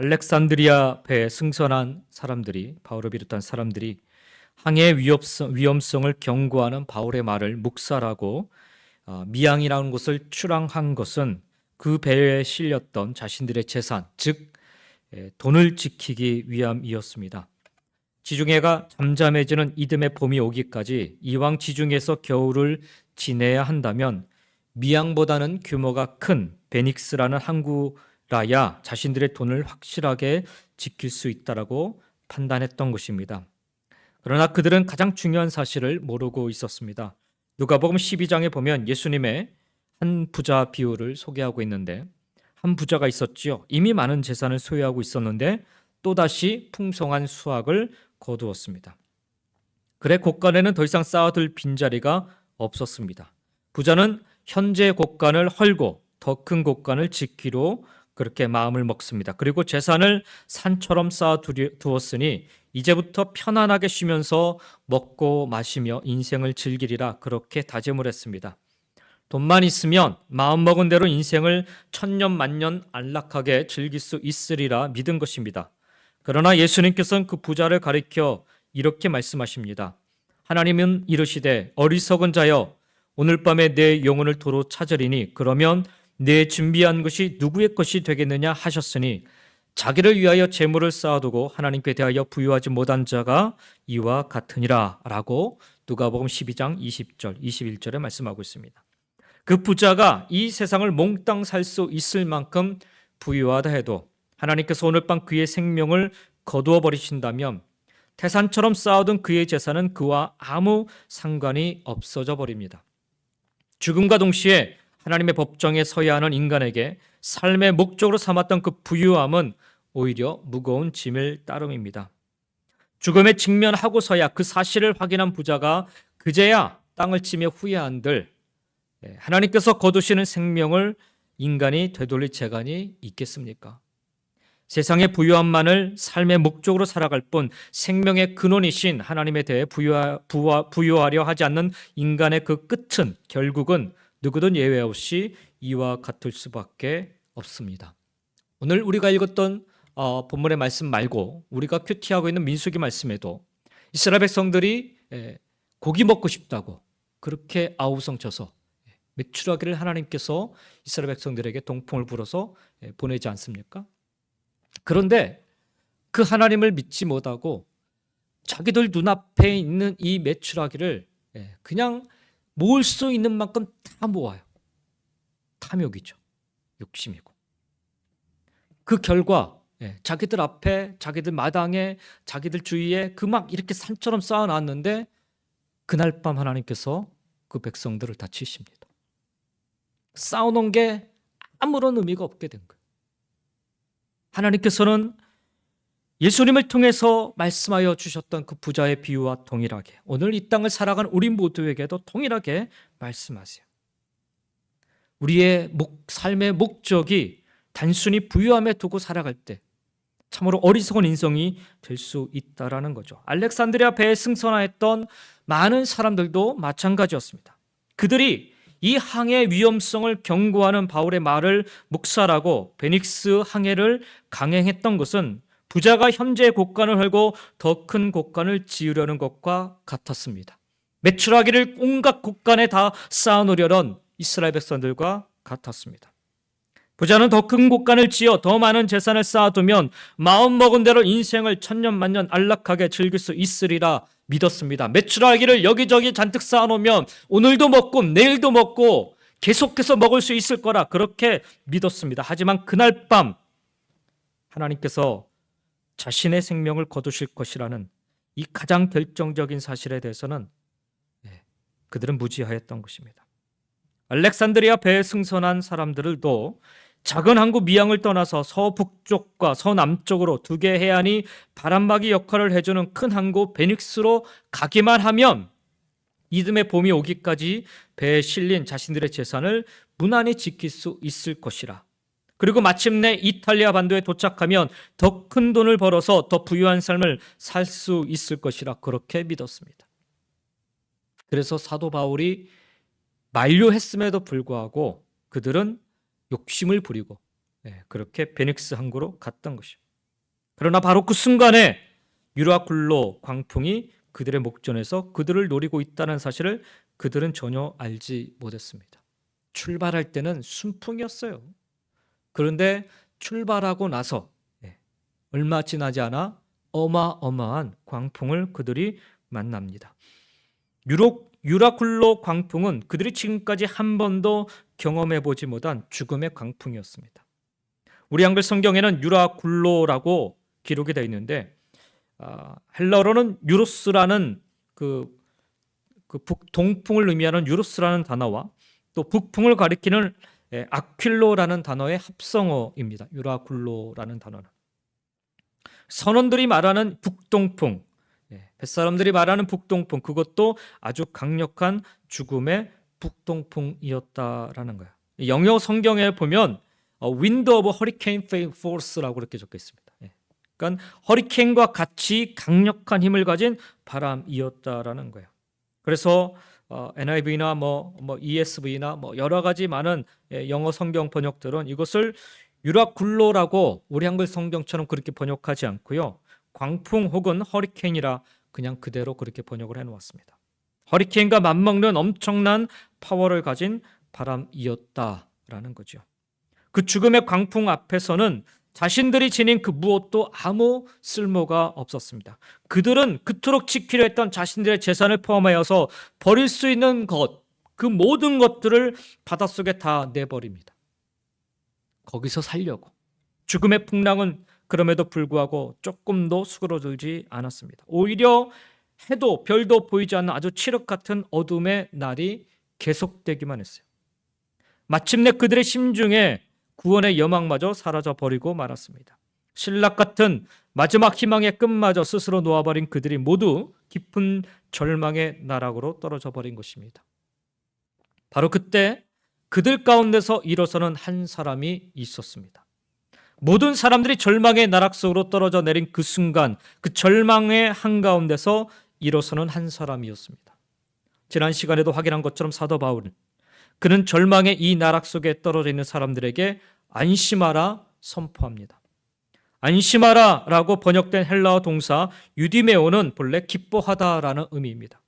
알렉산드리아 배에 승선한 사람들이, 바울을 비롯한 사람들이 항해의 위험성을 경고하는 바울의 말을 묵살하고 미양이라는 곳을 출항한 것은 그 배에 실렸던 자신들의 재산, 즉 돈을 지키기 위함이었습니다. 지중해가 잠잠해지는 이듬해 봄이 오기까지 이왕 지중해에서 겨울을 지내야 한다면 미양보다는 규모가 큰 베닉스라는 항구라야 자신들의 돈을 확실하게 지킬 수 있다라고 판단했던 것입니다. 그러나 그들은 가장 중요한 사실을 모르고 있었습니다. 누가복음 12장에 보면 예수님의 한 부자 비유를 소개하고 있는데, 한 부자가 있었지요. 이미 많은 재산을 소유하고 있었는데 또다시 풍성한 수확을 거두었습니다. 그래 곳간에는 더 이상 쌓아둘 빈자리가 없었습니다. 부자는 현재 곳간을 헐고 더 큰 곳간을 짓기로 그렇게 마음을 먹습니다. 그리고 재산을 산처럼 쌓아두었으니 이제부터 편안하게 쉬면서 먹고 마시며 인생을 즐기리라, 그렇게 다짐을 했습니다. 돈만 있으면 마음먹은 대로 인생을 천년 만년 안락하게 즐길 수 있으리라 믿은 것입니다. 그러나 예수님께서는 그 부자를 가리켜 이렇게 말씀하십니다. 하나님은 이르시되 어리석은 자여, 오늘 밤에 내 영혼을 도로 찾으리니 그러면 내 준비한 것이 누구의 것이 되겠느냐 하셨으니 자기를 위하여 재물을 쌓아두고 하나님께 대하여 부유하지 못한 자가 이와 같으니라 라고 누가복음 12장 20절 21절에 말씀하고 있습니다. 그 부자가 이 세상을 몽땅 살 수 있을 만큼 부유하다 해도 하나님께서 오늘 밤 그의 생명을 거두어 버리신다면 태산처럼 쌓아둔 그의 재산은 그와 아무 상관이 없어져 버립니다. 죽음과 동시에 하나님의 법정에 서야 하는 인간에게 삶의 목적으로 삼았던 그 부유함은 오히려 무거운 짐일 따름입니다. 죽음에 직면하고서야 그 사실을 확인한 부자가 그제야 땅을 치며 후회한들 하나님께서 거두시는 생명을 인간이 되돌릴 재간이 있겠습니까? 세상의 부유함만을 삶의 목적으로 살아갈 뿐 생명의 근원이신 하나님에 대해 부유하려 하지 않는 인간의 그 끝은 결국은 누구든 예외 없이 이와 같을 수밖에 없습니다. 오늘 우리가 읽었던 본문의 말씀 말고 우리가 큐티하고 있는 민수기 말씀에도 이스라엘 백성들이 고기 먹고 싶다고 그렇게 아우성쳐서 메추라기를 하나님께서 이스라엘 백성들에게 동풍을 불어서 보내지 않습니까? 그런데 그 하나님을 믿지 못하고 자기들 눈앞에 있는 이 메추라기를 그냥 모을 수 있는 만큼 다 모아요. 탐욕이죠. 욕심이고. 그 결과 자기들 앞에, 자기들 마당에, 자기들 주위에 그 막 이렇게 산처럼 쌓아놨는데 그날 밤 하나님께서 그 백성들을 다 치십니다. 쌓아놓은 게 아무런 의미가 없게 된 거예요. 하나님께서는 예수님을 통해서 말씀하여 주셨던 그 부자의 비유와 동일하게 오늘 이 땅을 살아가는 우리 모두에게도 동일하게 말씀하세요. 우리의 삶의 목적이 단순히 부유함에 두고 살아갈 때 참으로 어리석은 인생이 될 수 있다라는 거죠. 알렉산드리아 배에 승선하였던 많은 사람들도 마찬가지였습니다. 그들이 이 항해 위험성을 경고하는 바울의 말을 묵살하고 베닉스 항해를 강행했던 것은 부자가 현재의 곳간을 헐고 더 큰 곳간을 지으려는 것과 같았습니다. 메추라기를 온갖 곳간에 다 쌓아놓으려던 이스라엘 백성들과 같았습니다. 부자는 더 큰 곳간을 지어 더 많은 재산을 쌓아두면 마음먹은 대로 인생을 천년만년 안락하게 즐길 수 있으리라 믿었습니다. 메추라기를 여기저기 잔뜩 쌓아놓으면 오늘도 먹고 내일도 먹고 계속해서 먹을 수 있을 거라 그렇게 믿었습니다. 하지만 그날 밤 하나님께서 자신의 생명을 거두실 것이라는 이 가장 결정적인 사실에 대해서는 그들은 무지하였던 것입니다. 알렉산드리아 배에 승선한 사람들도 작은 항구 미양을 떠나서 서북쪽과 서남쪽으로 두 개의 해안이 바람막이 역할을 해주는 큰 항구 베닉스로 가기만 하면 이듬해 봄이 오기까지 배에 실린 자신들의 재산을 무난히 지킬 수 있을 것이라. 그리고 마침내 이탈리아 반도에 도착하면 더 큰 돈을 벌어서 더 부유한 삶을 살 수 있을 것이라 그렇게 믿었습니다. 그래서 사도 바울이 만류했음에도 불구하고 그들은 욕심을 부리고 그렇게 베닉스 항구로 갔던 것입니다. 그러나 바로 그 순간에 유라굴로 광풍이 그들의 목전에서 그들을 노리고 있다는 사실을 그들은 전혀 알지 못했습니다. 출발할 때는 순풍이었어요. 그런데 출발하고 나서 얼마 지나지 않아 어마어마한 광풍을 그들이 만납니다. 유라굴로 광풍은 그들이 지금까지 한 번도 경험해 보지 못한 죽음의 광풍이었습니다. 우리 한글 성경에는 유라굴로라고 기록이 되어 있는데 헬라어로는 유로스라는 그 북동풍을 의미하는 유로스라는 단어와 또 북풍을 가리키는 아퀼로라는 단어의 합성어입니다. 유라굴로라는 단어는 선원들이 말하는 북동풍, 뱃사람들이 말하는 북동풍, 그것도 아주 강력한 죽음의 북동풍이었다라는 거예요. 영어 성경에 보면 Wind of Hurricane Force라고 이렇게 적혀 있습니다. 그러니까 허리케인과 같이 강력한 힘을 가진 바람이었다라는 거예요. 그래서 NIV나 ESV나 여러 가지 많은 영어 성경 번역들은 이것을 유라굴로라고 우리 한글 성경처럼 그렇게 번역하지 않고요. 광풍 혹은 허리케인이라 그냥 그대로 그렇게 번역을 해놓았습니다. 허리케인과 맞먹는 엄청난 파워를 가진 바람이었다라는 거죠. 그 죽음의 광풍 앞에서는 자신들이 지닌 그 무엇도 아무 쓸모가 없었습니다. 그들은 그토록 지키려 했던 자신들의 재산을 포함하여서 버릴 수 있는 것, 그 모든 것들을 바닷속에 다 내버립니다. 거기서 살려고. 죽음의 풍랑은 그럼에도 불구하고 조금도 수그러들지 않았습니다. 오히려 해도 별도 보이지 않는 아주 칠흑 같은 어둠의 날이 계속되기만 했어요. 마침내 그들의 심중에 구원의 여망마저 사라져버리고 말았습니다. 신락 같은 마지막 희망의 끝마저 스스로 놓아버린 그들이 모두 깊은 절망의 나락으로 떨어져 버린 것입니다. 바로 그때 그들 가운데서 일어서는 한 사람이 있었습니다. 모든 사람들이 절망의 나락 속으로 떨어져 내린 그 순간, 그 절망의 한가운데서 일어서는 한 사람이었습니다. 지난 시간에도 확인한 것처럼 사도 바울은 그는 절망의 이 나락 속에 떨어져 있는 사람들에게 안심하라 선포합니다. 안심하라 라고 번역된 헬라어 동사 유디메오는 본래 기뻐하다라는 의미입니다.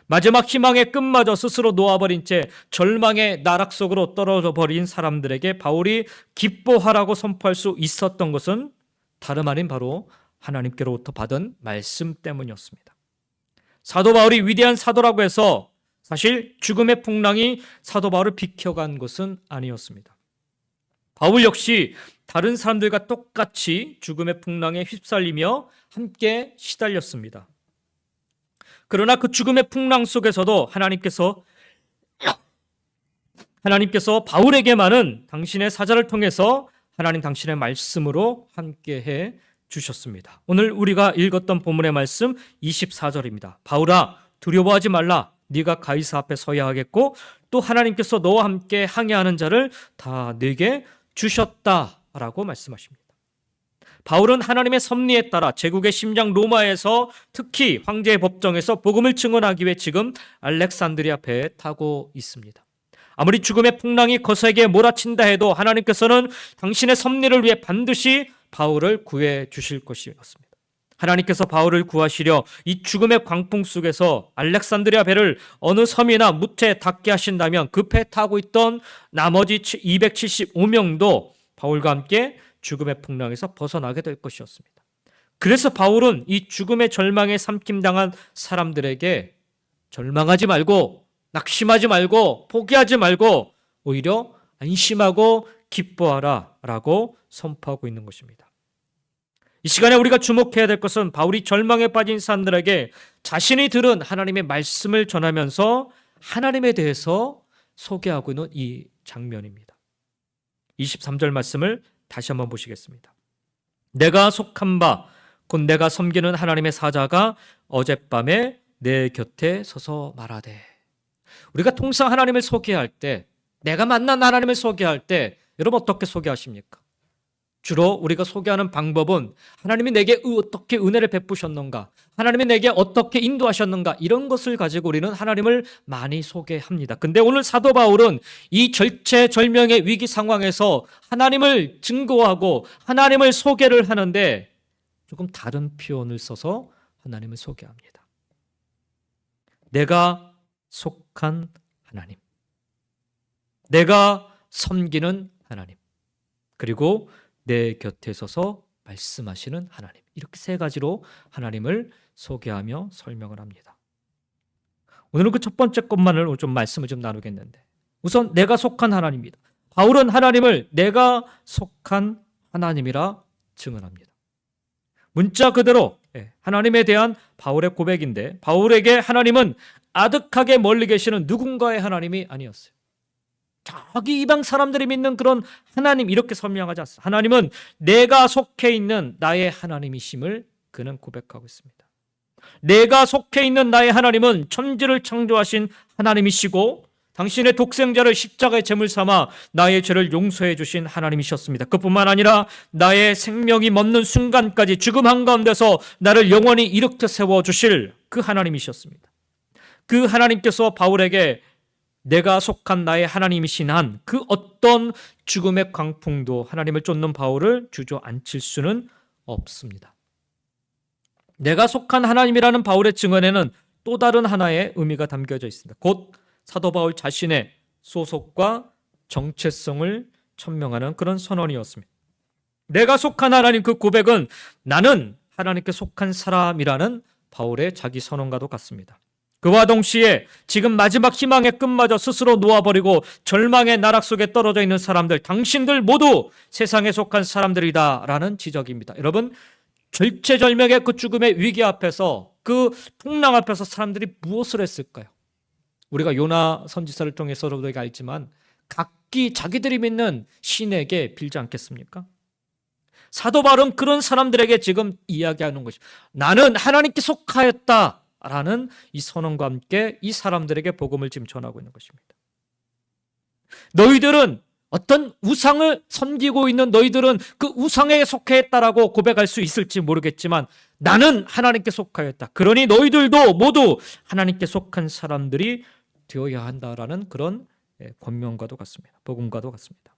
마지막 희망의 끝마저 스스로 놓아버린 채 절망의 나락 속으로 떨어져 버린 사람들에게 바울이 기뻐하라고 선포할 수 있었던 것은 다름 아닌 바로 하나님께로부터 받은 말씀 때문이었습니다. 사도 바울이 위대한 사도라고 해서 사실 죽음의 풍랑이 사도 바울을 비켜간 것은 아니었습니다. 바울 역시 다른 사람들과 똑같이 죽음의 풍랑에 휩쓸리며 함께 시달렸습니다. 그러나 그 죽음의 풍랑 속에서도 하나님께서 바울에게만은 당신의 사자를 통해서 하나님 당신의 말씀으로 함께해 주셨습니다. 오늘 우리가 읽었던 본문의 말씀 24절입니다. 바울아 두려워하지 말라. 네가 가이사 앞에 서야 하겠고 또 하나님께서 너와 함께 항해하는 자를 다 네게 주셨다라고 말씀하십니다. 바울은 하나님의 섭리에 따라 제국의 심장 로마에서 특히 황제의 법정에서 복음을 증언하기 위해 지금 알렉산드리아 배에 타고 있습니다. 아무리 죽음의 풍랑이 거세게 몰아친다 해도 하나님께서는 당신의 섭리를 위해 반드시 바울을 구해 주실 것이었습니다. 하나님께서 바울을 구하시려 이 죽음의 광풍 속에서 알렉산드리아 배를 어느 섬이나 무태에 닿게 하신다면 그 배에 타고 있던 나머지 275명도 바울과 함께 죽음의 풍랑에서 벗어나게 될 것이었습니다. 그래서 바울은 이 죽음의 절망에 삼킴당한 사람들에게 절망하지 말고 낙심하지 말고 포기하지 말고 오히려 안심하고 기뻐하라 라고 선포하고 있는 것입니다. 이 시간에 우리가 주목해야 될 것은 바울이 절망에 빠진 사람들에게 자신이 들은 하나님의 말씀을 전하면서 하나님에 대해서 소개하고 있는 이 장면입니다. 23절 말씀을 다시 한번 보시겠습니다. 내가 속한 바 곧 내가 섬기는 하나님의 사자가 어젯밤에 내 곁에 서서 말하되. 우리가 통상 하나님을 소개할 때, 내가 만난 하나님을 소개할 때 여러분 어떻게 소개하십니까? 주로 우리가 소개하는 방법은 하나님이 내게 어떻게 은혜를 베푸셨는가, 하나님이 내게 어떻게 인도하셨는가, 이런 것을 가지고 우리는 하나님을 많이 소개합니다. 근데 오늘 사도 바울은 이 절체절명의 위기 상황에서 하나님을 증거하고 하나님을 소개를 하는데 조금 다른 표현을 써서 하나님을 소개합니다. 내가 속한 하나님, 내가 섬기는 하나님, 그리고 내 곁에 서서 말씀하시는 하나님, 이렇게 세 가지로 하나님을 소개하며 설명을 합니다. 오늘은 그 첫 번째 것만을 좀 말씀을 좀 나누겠는데, 우선 내가 속한 하나님입니다. 바울은 하나님을 내가 속한 하나님이라 증언합니다. 문자 그대로 하나님에 대한 바울의 고백인데, 바울에게 하나님은 아득하게 멀리 계시는 누군가의 하나님이 아니었어요. 저기 이방 사람들이 믿는 그런 하나님, 이렇게 설명하지 않습니다. 하나님은 내가 속해 있는 나의 하나님이심을 그는 고백하고 있습니다. 내가 속해 있는 나의 하나님은 천지를 창조하신 하나님이시고, 당신의 독생자를 십자가의 제물 삼아 나의 죄를 용서해 주신 하나님이셨습니다. 그뿐만 아니라 나의 생명이 멎는 순간까지 죽음 한가운데서 나를 영원히 일으켜 세워주실 그 하나님이셨습니다. 그 하나님께서 바울에게 내가 속한 나의 하나님이신 한 그 어떤 죽음의 광풍도 하나님을 쫓는 바울을 주저앉힐 수는 없습니다. 내가 속한 하나님이라는 바울의 증언에는 또 다른 하나의 의미가 담겨져 있습니다. 곧 사도 바울 자신의 소속과 정체성을 천명하는 그런 선언이었습니다. 내가 속한 하나님, 그 고백은 나는 하나님께 속한 사람이라는 바울의 자기 선언과도 같습니다. 그와 동시에 지금 마지막 희망의 끝마저 스스로 놓아버리고 절망의 나락 속에 떨어져 있는 사람들, 당신들 모두 세상에 속한 사람들이다라는 지적입니다. 여러분, 절체절명의 그 죽음의 위기 앞에서, 그 풍랑 앞에서 사람들이 무엇을 했을까요? 우리가 요나 선지자를 통해서도 우리가 알지만 각기 자기들이 믿는 신에게 빌지 않겠습니까? 사도 바울은 그런 사람들에게 지금 이야기하는 것입니다. 나는 하나님께 속하였다라는 이 선언과 함께 이 사람들에게 복음을 지금 전하고 있는 것입니다. 너희들은 어떤 우상을 섬기고 있는 너희들은 그 우상에 속하였다라고 고백할 수 있을지 모르겠지만 나는 하나님께 속하였다. 그러니 너희들도 모두 하나님께 속한 사람들이 되어야 한다라는 그런 권면과도 같습니다. 복음과도 같습니다.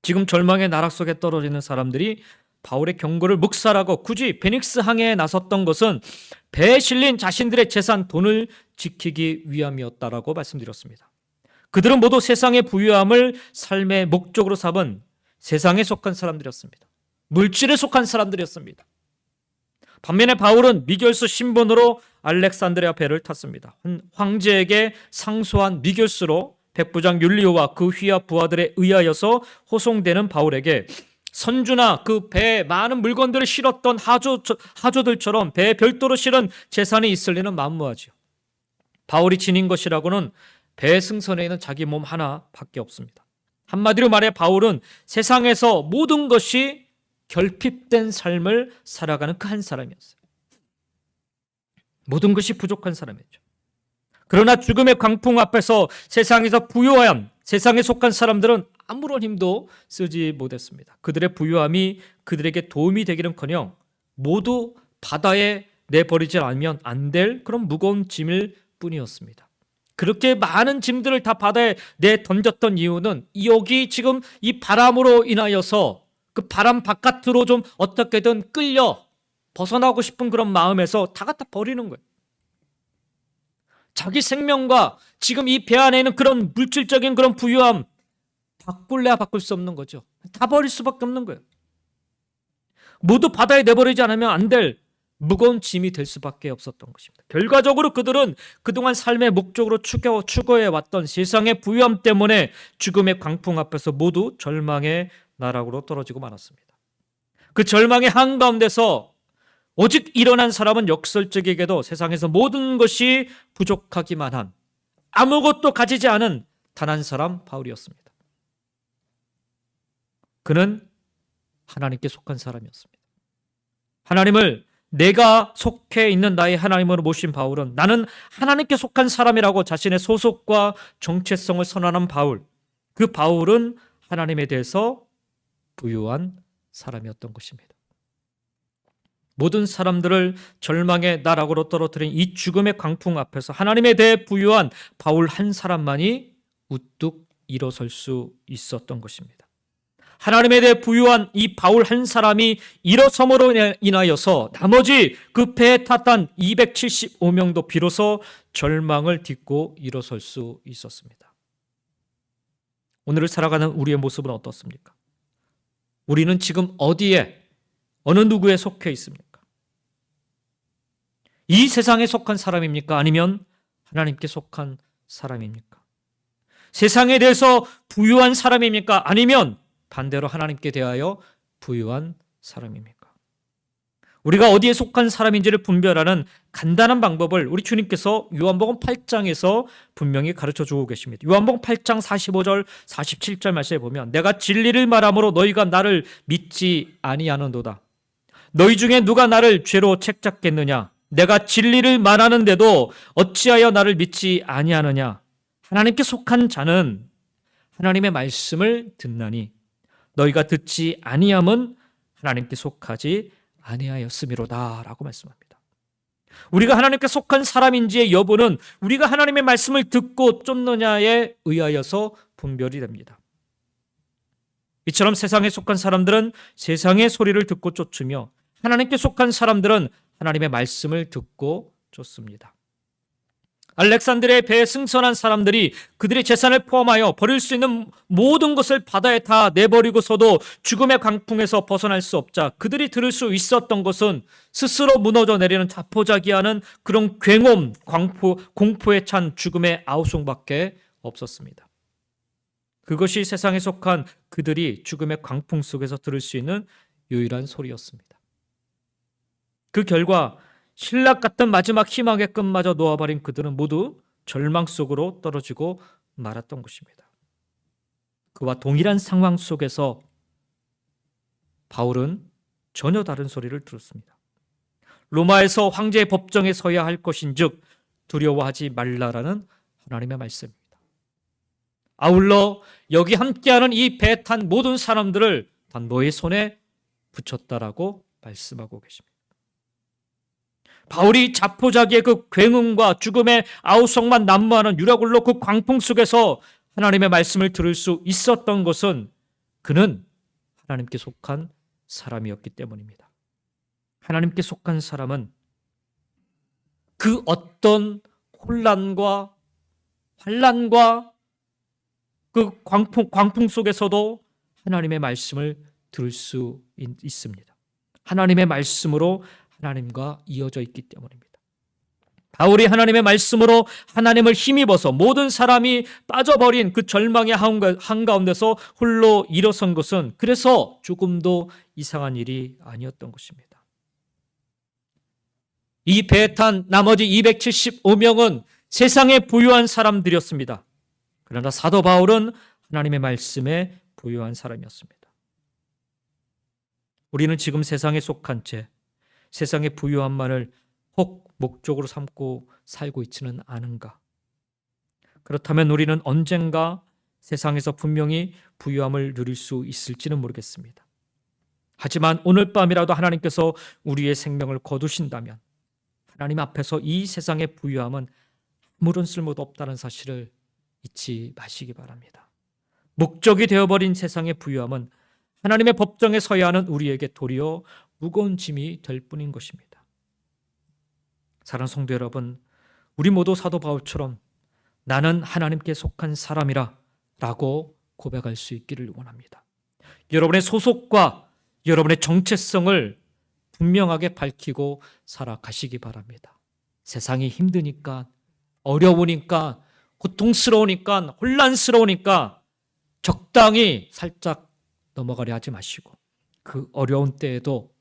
지금 절망의 나락 속에 떨어지는 사람들이 바울의 경고를 묵살하고 굳이 베닉스 항해에 나섰던 것은 배에 실린 자신들의 재산, 돈을 지키기 위함이었다라고 말씀드렸습니다. 그들은 모두 세상의 부유함을 삶의 목적으로 삼은 세상에 속한 사람들이었습니다. 물질에 속한 사람들이었습니다. 반면에 바울은 미결수 신분으로 알렉산드리아 배를 탔습니다. 황제에게 상소한 미결수로 백부장 율리오와 그 휘하 부하들에 의하여서 호송되는 바울에게 선주나 그 배에 많은 물건들을 실었던 하조들처럼 배에 별도로 실은 재산이 있을 리는 만무하지요. 바울이 지닌 것이라고는 배 승선에 있는 자기 몸 하나밖에 없습니다. 한마디로 말해 바울은 세상에서 모든 것이 결핍된 삶을 살아가는 그 한 사람이었어요. 모든 것이 부족한 사람이었죠. 그러나 죽음의 광풍 앞에서 세상에서 부유함, 세상에 속한 사람들은 아무런 힘도 쓰지 못했습니다. 그들의 부유함이 그들에게 도움이 되기는커녕 모두 바다에 내버리지 않으면 안 될 그런 무거운 짐일 뿐이었습니다. 그렇게 많은 짐들을 다 바다에 내던졌던 이유는 여기 지금 이 바람으로 인하여서 그 바람 바깥으로 좀 어떻게든 끌려 벗어나고 싶은 그런 마음에서 다 갖다 버리는 거예요. 자기 생명과 지금 이 배 안에 있는 그런 물질적인 그런 부유함 바꿀래야 바꿀 수 없는 거죠. 다 버릴 수밖에 없는 거예요. 모두 바다에 내버리지 않으면 안 될 무거운 짐이 될 수밖에 없었던 것입니다. 결과적으로 그들은 그동안 삶의 목적으로 추구해왔던 세상의 부유함 때문에 죽음의 광풍 앞에서 모두 절망의 나락으로 떨어지고 말았습니다. 그 절망의 한가운데서 오직 일어난 사람은 역설적에게도 세상에서 모든 것이 부족하기만 한, 아무것도 가지지 않은 단 한 사람, 바울이었습니다. 그는 하나님께 속한 사람이었습니다. 하나님을 내가 속해 있는 나의 하나님으로 모신 바울은 나는 하나님께 속한 사람이라고 자신의 소속과 정체성을 선언한 바울, 그 바울은 하나님에 대해서 부유한 사람이었던 것입니다. 모든 사람들을 절망의 나락으로 떨어뜨린 이 죽음의 광풍 앞에서 하나님에 대해 부유한 바울 한 사람만이 우뚝 일어설 수 있었던 것입니다. 하나님에 대해 부유한 이 바울 한 사람이 일어섬으로 인하여서 나머지 그 배에 탔던 275명도 비로소 절망을 딛고 일어설 수 있었습니다. 오늘을 살아가는 우리의 모습은 어떻습니까? 우리는 지금 어디에, 어느 누구에 속해 있습니까? 이 세상에 속한 사람입니까? 아니면 하나님께 속한 사람입니까? 세상에 대해서 부유한 사람입니까? 아니면 반대로 하나님께 대하여 부유한 사람입니까? 우리가 어디에 속한 사람인지를 분별하는 간단한 방법을 우리 주님께서 요한복음 8장에서 분명히 가르쳐 주고 계십니다. 요한복음 8장 45절 47절 말씀에 보면 내가 진리를 말함으로 너희가 나를 믿지 아니하는도다. 너희 중에 누가 나를 죄로 책잡겠느냐? 내가 진리를 말하는데도 어찌하여 나를 믿지 아니하느냐? 하나님께 속한 자는 하나님의 말씀을 듣나니 너희가 듣지 아니함은 하나님께 속하지 아니하였음이로다 라고 말씀합니다. 우리가 하나님께 속한 사람인지의 여부는 우리가 하나님의 말씀을 듣고 쫓느냐에 의하여서 분별이 됩니다. 이처럼 세상에 속한 사람들은 세상의 소리를 듣고 쫓으며 하나님께 속한 사람들은 하나님의 말씀을 듣고 쫓습니다. 알렉산드리아의 배에 승선한 사람들이 그들의 재산을 포함하여 버릴 수 있는 모든 것을 바다에 다 내버리고서도 죽음의 광풍에서 벗어날 수 없자 그들이 들을 수 있었던 것은 스스로 무너져 내리는 자포자기하는 그런 굉음, 공포에 찬 죽음의 아우성밖에 없었습니다. 그것이 세상에 속한 그들이 죽음의 광풍 속에서 들을 수 있는 유일한 소리였습니다. 그 결과 신락 같은 마지막 희망의 끝마저 놓아버린 그들은 모두 절망 속으로 떨어지고 말았던 것입니다. 그와 동일한 상황 속에서 바울은 전혀 다른 소리를 들었습니다. 로마에서 황제의 법정에 서야 할 것인즉 두려워하지 말라라는 하나님의 말씀입니다. 아울러 여기 함께하는 이 배에 탄 모든 사람들을 다 너의 손에 붙였다라고 말씀하고 계십니다. 바울이 자포자기의 그 굉음과 죽음의 아우성만 난무하는 유라굴로 그 광풍 속에서 하나님의 말씀을 들을 수 있었던 것은 그는 하나님께 속한 사람이었기 때문입니다. 하나님께 속한 사람은 그 어떤 혼란과 환난과 그 광풍 속에서도 하나님의 말씀을 들을 수 있습니다. 하나님의 말씀으로 하나님과 이어져 있기 때문입니다. 바울이 하나님의 말씀으로 하나님을 힘입어서 모든 사람이 빠져버린 그 절망의 한가운데서 홀로 일어선 것은 그래서 조금도 이상한 일이 아니었던 것입니다. 이 배에 탄 나머지 275명은 세상에 부유한 사람들이었습니다. 그러나 사도 바울은 하나님의 말씀에 부유한 사람이었습니다. 우리는 지금 세상에 속한 채 세상의 부유함만을 혹 목적으로 삼고 살고 있지는 않은가? 그렇다면 우리는 언젠가 세상에서 분명히 부유함을 누릴 수 있을지는 모르겠습니다. 하지만 오늘 밤이라도 하나님께서 우리의 생명을 거두신다면 하나님 앞에서 이 세상의 부유함은 아무런 쓸모도 없다는 사실을 잊지 마시기 바랍니다. 목적이 되어버린 세상의 부유함은 하나님의 법정에 서야 하는 우리에게 도리어 무거운 짐이 될 뿐인 것입니다. 사랑하는 성도 여러분, 우리 모두 사도 바울처럼 나는 하나님께 속한 사람이라 라고 고백할 수 있기를 원합니다. 여러분의 소속과 여러분의 정체성을 분명하게 밝히고 살아가시기 바랍니다. 세상이 힘드니까, 어려우니까, 고통스러우니까, 혼란스러우니까 적당히 살짝 넘어가려 하지 마시고 그 어려운 때에도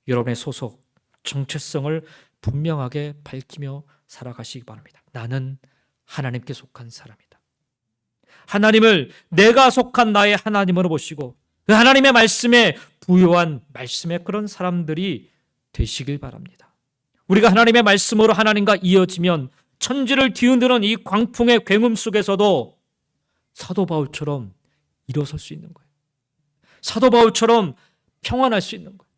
여러분의 소속, 정체성을 분명하게 밝히며 살아가시기 바랍니다. 나는 하나님께 속한 사람이다. 하나님을 내가 속한 나의 하나님으로 보시고 그 하나님의 말씀에 부유한 말씀의 그런 사람들이 되시길 바랍니다. 우리가 하나님의 말씀으로 하나님과 이어지면 천지를 뒤흔드는 이 광풍의 굉음 속에서도 사도 바울처럼 일어설 수 있는 거예요. 사도 바울처럼 평안할 수 있는 거예요.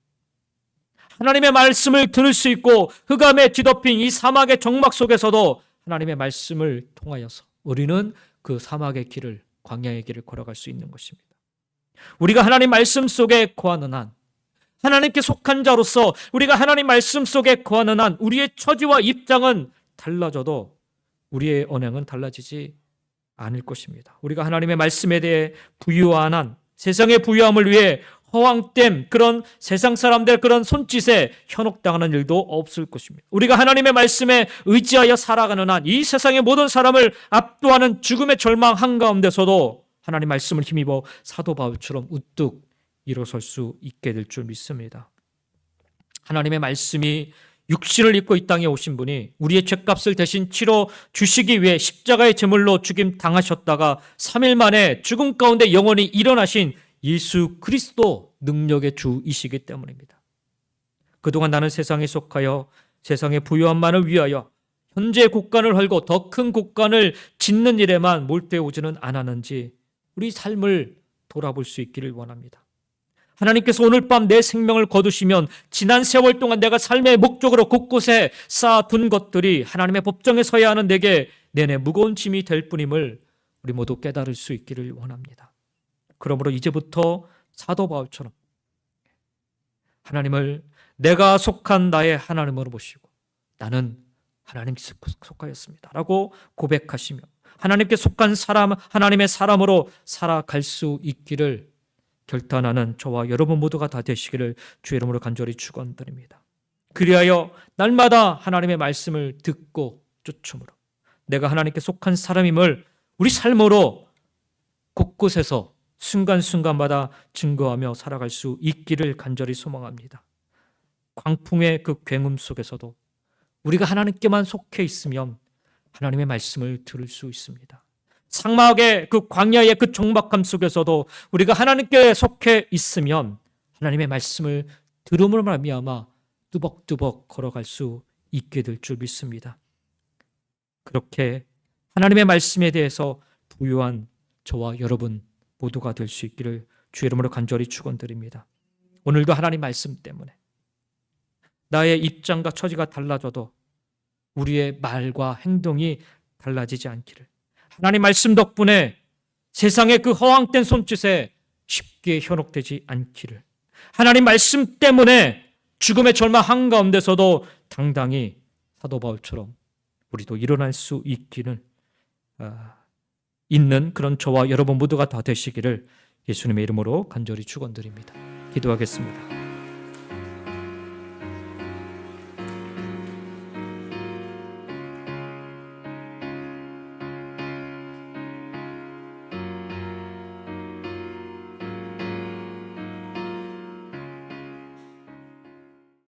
하나님의 말씀을 들을 수 있고 흑암에 뒤덮인 이 사막의 정막 속에서도 하나님의 말씀을 통하여서 우리는 그 사막의 길을, 광야의 길을 걸어갈 수 있는 것입니다. 우리가 하나님 말씀 속에 거하는 한, 하나님께 속한 자로서 우리가 하나님 말씀 속에 거하는 한 우리의 처지와 입장은 달라져도 우리의 언행은 달라지지 않을 것입니다. 우리가 하나님의 말씀에 대해 부유한 한, 세상의 부유함을 위해 허황된 그런 세상 사람들 그런 손짓에 현혹당하는 일도 없을 것입니다. 우리가 하나님의 말씀에 의지하여 살아가는 한 이 세상의 모든 사람을 압도하는 죽음의 절망 한가운데서도 하나님 말씀을 힘입어 사도 바울처럼 우뚝 일어설 수 있게 될 줄 믿습니다. 하나님의 말씀이 육신을 입고 이 땅에 오신 분이 우리의 죄값을 대신 치러 주시기 위해 십자가의 제물로 죽임 당하셨다가 3일 만에 죽음 가운데 영원히 일어나신 예수 그리스도 능력의 주이시기 때문입니다. 그동안 나는 세상에 속하여 세상의 부유함만을 위하여 현재 곳간을 헐고 더 큰 곳간을 짓는 일에만 몰두해 오지는 않았는지 우리 삶을 돌아볼 수 있기를 원합니다. 하나님께서 오늘 밤 내 생명을 거두시면 지난 세월 동안 내가 삶의 목적으로 곳곳에 쌓아둔 것들이 하나님의 법정에 서야 하는 내게 내내 무거운 짐이 될 뿐임을 우리 모두 깨달을 수 있기를 원합니다. 그러므로 이제부터 사도 바울처럼 하나님을 내가 속한 나의 하나님으로 보시고 나는 하나님께 속하였습니다 라고 고백하시며 하나님께 속한 사람, 하나님의 사람으로 살아갈 수 있기를 결단하는 저와 여러분 모두가 다 되시기를 주의 이름으로 간절히 축원드립니다. 그리하여 날마다 하나님의 말씀을 듣고 쫓음으로 내가 하나님께 속한 사람임을 우리 삶으로 곳곳에서 순간순간마다 증거하며 살아갈 수 있기를 간절히 소망합니다. 광풍의 그 굉음 속에서도 우리가 하나님께만 속해 있으면 하나님의 말씀을 들을 수 있습니다. 상막의 그 광야의 그 적막함 속에서도 우리가 하나님께 속해 있으면 하나님의 말씀을 들음으로 말미암아 뚜벅뚜벅 걸어갈 수 있게 될 줄 믿습니다. 그렇게 하나님의 말씀에 대해서 부유한 저와 여러분 모두가 될 수 있기를 주의 이름으로 간절히 축원드립니다. 오늘도 하나님 말씀 때문에 나의 입장과 처지가 달라져도 우리의 말과 행동이 달라지지 않기를, 하나님 말씀 덕분에 세상의 그 허황된 손짓에 쉽게 현혹되지 않기를, 하나님 말씀 때문에 죽음의 절망 한가운데서도 당당히 사도 바울처럼 우리도 일어날 수 있기는 있는 그런 저와 여러분 모두가 다 되시기를 예수님의 이름으로 간절히 축원드립니다. 기도하겠습니다.